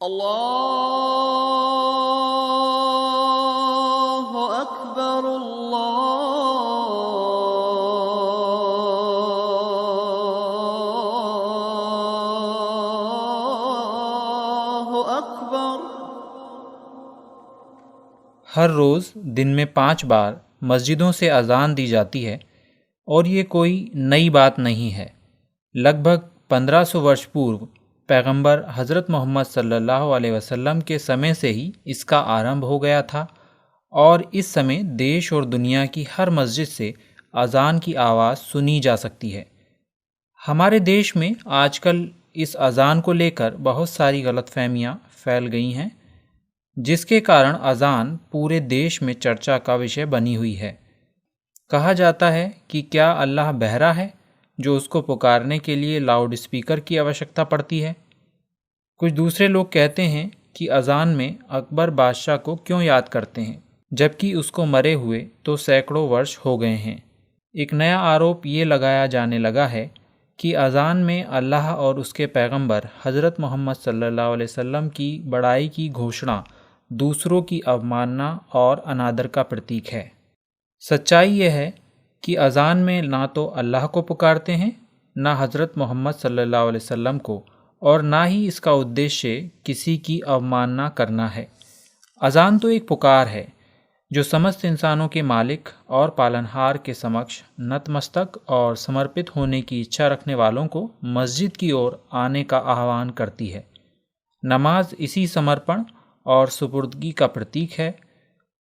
अल्लाहु अकबर, अल्लाहु अकबर। हर रोज़ दिन में 5 बार मस्जिदों से अज़ान दी जाती है और ये कोई नई बात नहीं है। लगभग 1500 वर्ष पूर्व पैगंबर हज़रत मोहम्मद सल्लल्लाहु अलैहि वसल्लम के समय से ही इसका आरंभ हो गया था और इस समय देश और दुनिया की हर मस्जिद से अज़ान की आवाज़ सुनी जा सकती है। हमारे देश में आजकल इस अज़ान को लेकर बहुत सारी गलतफहमियाँ फैल गई हैं, जिसके कारण अज़ान पूरे देश में चर्चा का विषय बनी हुई है। कहा जाता है कि क्या अल्लाह बहरा है जो उसको पुकारने के लिए लाउड स्पीकर की आवश्यकता पड़ती है। कुछ दूसरे लोग कहते हैं कि अज़ान में अकबर बादशाह को क्यों याद करते हैं जबकि उसको मरे हुए तो सैकड़ों वर्ष हो गए हैं। एक नया आरोप ये लगाया जाने लगा है कि अज़ान में अल्लाह और उसके पैगंबर हज़रत मोहम्मद सल्लल्लाहु अलैहि वसल्लम की बड़ाई की घोषणा दूसरों की अवमानना और अनादर का प्रतीक है। सच्चाई यह है कि अज़ान में ना तो अल्लाह को पुकारते हैं, ना हज़रत मोहम्मद सल्लल्लाहु अलैहि वसल्लम को, और ना ही इसका उद्देश्य किसी की अवमानना करना है। अज़ान तो एक पुकार है जो समस्त इंसानों के मालिक और पालनहार के समक्ष नतमस्तक और समर्पित होने की इच्छा रखने वालों को मस्जिद की ओर आने का आह्वान करती है। नमाज इसी समर्पण और सुपुर्दगी का प्रतीक है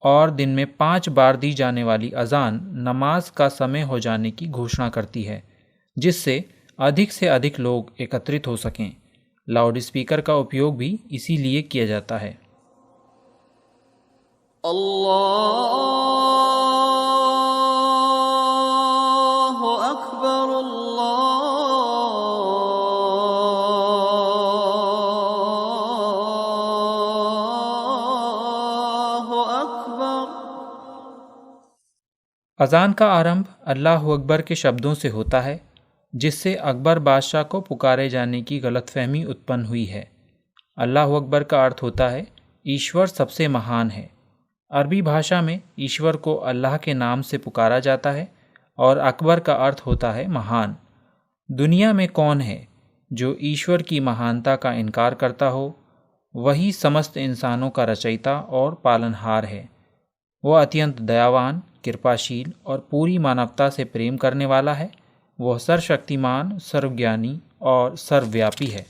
और दिन में 5 बार दी जाने वाली अज़ान नमाज का समय हो जाने की घोषणा करती है, जिससे अधिक से अधिक लोग एकत्रित हो सकें। लाउड स्पीकर का उपयोग भी इसीलिए किया जाता है। अल्लाहु अकबर, अल्लाहु अकबर। अज़ान का आरंभ अल्लाहु अकबर के शब्दों से होता है, जिससे अकबर बादशाह को पुकारे जाने की गलतफहमी उत्पन्न हुई है। अल्लाहु अकबर का अर्थ होता है ईश्वर सबसे महान है। अरबी भाषा में ईश्वर को अल्लाह के नाम से पुकारा जाता है और अकबर का अर्थ होता है महान। दुनिया में कौन है जो ईश्वर की महानता का इनकार करता हो? वही समस्त इंसानों का रचयिता और पालनहार है। वह अत्यंत दयावान, कृपाशील और पूरी मानवता से प्रेम करने वाला है। वह सर्वशक्तिमान, सर्वज्ञानी और सर्वव्यापी है।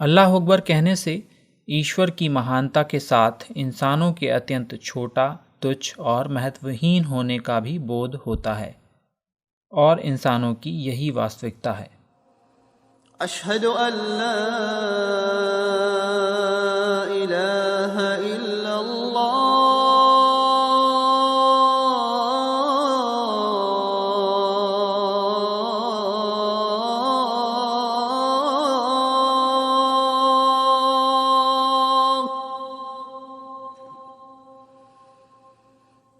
अल्लाह अकबर कहने से ईश्वर की महानता के साथ इंसानों के अत्यंत छोटा, तुच्छ और महत्वहीन होने का भी बोध होता है, और इंसानों की यही वास्तविकता है। अशहदु अल्ला इलाहा इल्लल्लाह,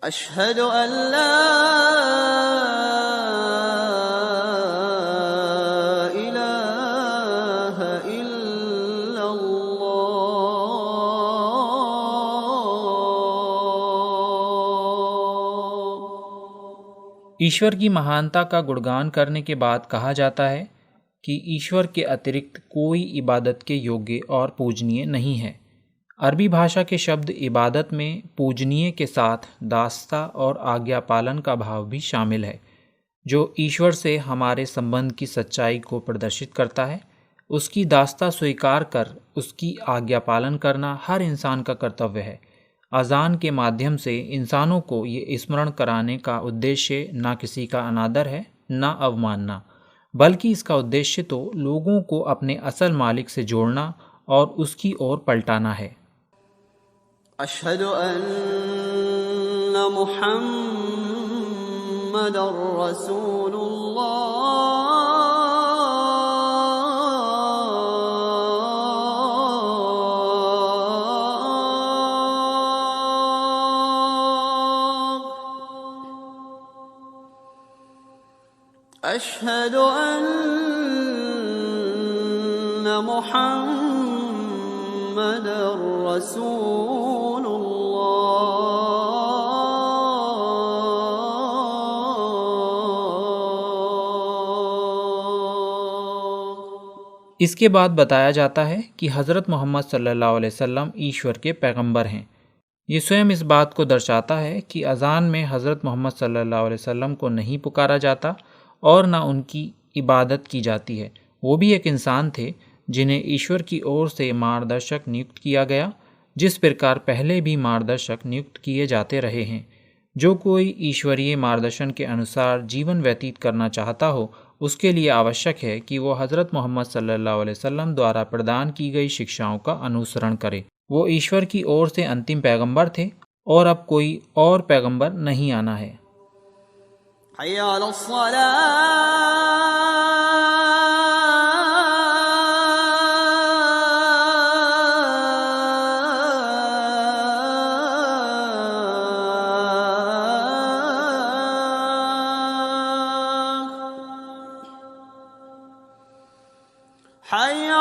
अशहदु अल्ला इलाहा इल्लल्लाह। ईश्वर की महानता का गुणगान करने के बाद कहा जाता है कि ईश्वर के अतिरिक्त कोई इबादत के योग्य और पूजनीय नहीं है। अरबी भाषा के शब्द इबादत में पूजनीय के साथ दास्ता और आज्ञा पालन का भाव भी शामिल है, जो ईश्वर से हमारे संबंध की सच्चाई को प्रदर्शित करता है। उसकी दास्ता स्वीकार कर उसकी आज्ञा पालन करना हर इंसान का कर्तव्य है। अज़ान के माध्यम से इंसानों को ये स्मरण कराने का उद्देश्य न किसी का अनादर है, न अवमानना, बल्कि इसका उद्देश्य तो लोगों को अपने असल मालिक से जोड़ना और उसकी ओर पलटाना है। अशहदु अन्ना मुहम्मदर रसूलुल्लाह, अशहदु अन्ना मुहम्मदर रसूलुल्लाह। इसके बाद बताया जाता है कि हज़रत मोहम्मद सल्लल्लाहु अलैहि वसल्लम ईश्वर के पैगंबर हैं। ये स्वयं इस बात को दर्शाता है कि अज़ान में हज़रत मोहम्मद सल्लल्लाहु अलैहि वसल्लम को नहीं पुकारा जाता और ना उनकी इबादत की जाती है। वो भी एक इंसान थे जिन्हें ईश्वर की ओर से मार्गदर्शक नियुक्त किया गया, जिस प्रकार पहले भी मार्गदर्शक नियुक्त किए जाते रहे हैं। जो कोई ईश्वरीय मार्गदर्शन के अनुसार जीवन व्यतीत करना चाहता हो, उसके लिए आवश्यक है कि वो हज़रत मोहम्मद सल्लल्लाहु अलैहि वसल्लम द्वारा प्रदान की गई शिक्षाओं का अनुसरण करे। वो ईश्वर की ओर से अंतिम पैगंबर थे और अब कोई और पैगंबर नहीं आना है। हय्या अलस्सलाह। हय्या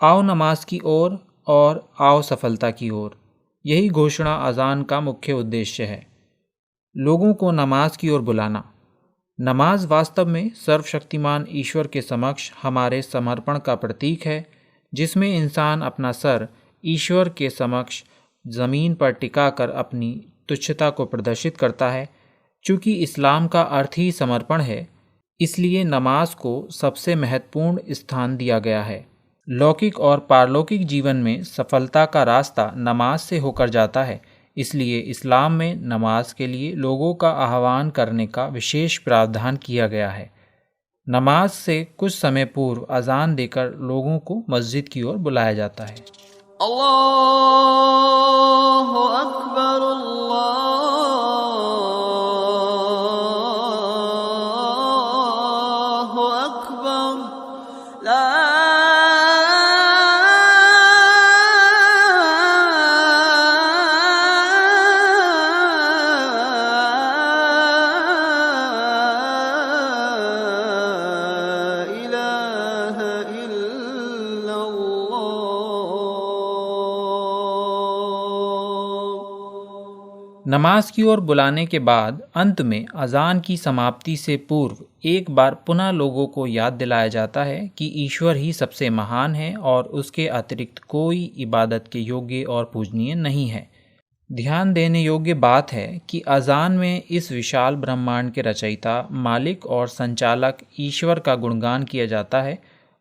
आओ नमाज की ओर और आओ सफलता की ओर, यही घोषणा अज़ान का मुख्य उद्देश्य है। लोगों को नमाज की ओर बुलाना। नमाज वास्तव में सर्वशक्तिमान ईश्वर के समक्ष हमारे समर्पण का प्रतीक है, जिसमें इंसान अपना सर ईश्वर के समक्ष ज़मीन पर टिकाकर अपनी तुच्छता को प्रदर्शित करता है। चूँकि इस्लाम का अर्थ ही समर्पण है, इसलिए नमाज को सबसे महत्वपूर्ण स्थान दिया गया है। लौकिक और पारलौकिक जीवन में सफलता का रास्ता नमाज से होकर जाता है, इसलिए इस्लाम में नमाज के लिए लोगों का आह्वान करने का विशेष प्रावधान किया गया है। नमाज से कुछ समय पूर्व अज़ान देकर लोगों को मस्जिद की ओर बुलाया जाता है। अल्लाहु अकबर अल्लाहु अकबर ला नमाज की ओर बुलाने के बाद अंत में अज़ान की समाप्ति से पूर्व एक बार पुनः लोगों को याद दिलाया जाता है कि ईश्वर ही सबसे महान है और उसके अतिरिक्त कोई इबादत के योग्य और पूजनीय नहीं है। ध्यान देने योग्य बात है कि अज़ान में इस विशाल ब्रह्मांड के रचयिता, मालिक और संचालक ईश्वर का गुणगान किया जाता है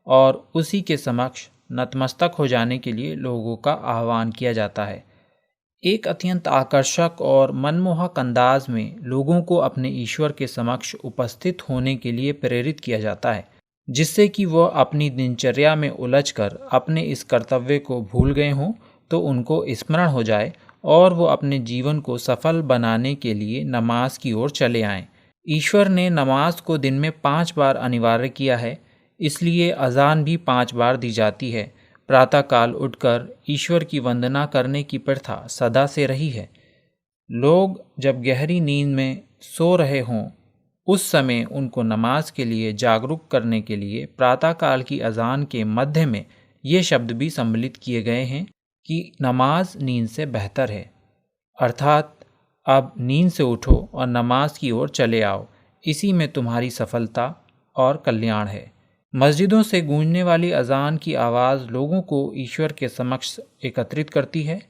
और उसी के समक्ष नतमस्तक हो जाने के लिए लोगों का आह्वान किया जाता है। एक अत्यंत आकर्षक और मनमोहक अंदाज में लोगों को अपने ईश्वर के समक्ष उपस्थित होने के लिए प्रेरित किया जाता है, जिससे कि वह अपनी दिनचर्या में उलझकर अपने इस कर्तव्य को भूल गए हों तो उनको स्मरण हो जाए और वो अपने जीवन को सफल बनाने के लिए नमाज की ओर चले आएं। ईश्वर ने नमाज को दिन में 5 बार अनिवार्य किया है, इसलिए अज़ान भी 5 बार दी जाती है। प्रातःकाल उठकर ईश्वर की वंदना करने की प्रथा सदा से रही है। लोग जब गहरी नींद में सो रहे हों, उस समय उनको नमाज के लिए जागरूक करने के लिए प्रातःकाल की अज़ान के मध्य में ये शब्द भी सम्मिलित किए गए हैं कि नमाज नींद से बेहतर है, अर्थात अब नींद से उठो और नमाज की ओर चले आओ। इसी में तुम्हारी सफलता और कल्याण है। मस्जिदों से गूंजने वाली अजान की आवाज़ लोगों को ईश्वर के समक्ष एकत्रित करती है,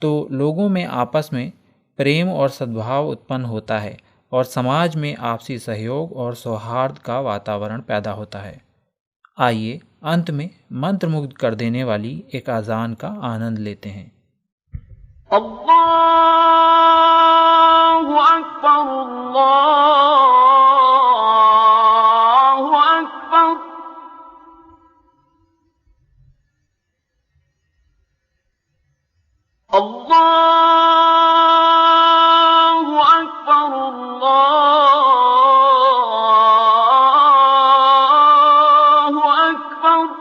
तो लोगों में आपस में प्रेम और सद्भाव उत्पन्न होता है और समाज में आपसी सहयोग और सौहार्द का वातावरण पैदा होता है। आइए अंत में मंत्रमुग्ध कर देने वाली एक अजान का आनंद लेते हैं। अल्लाहु अकबर, अल्लाहु अकबर, अल्लाहु अकबर, अल्लाहु अकबर।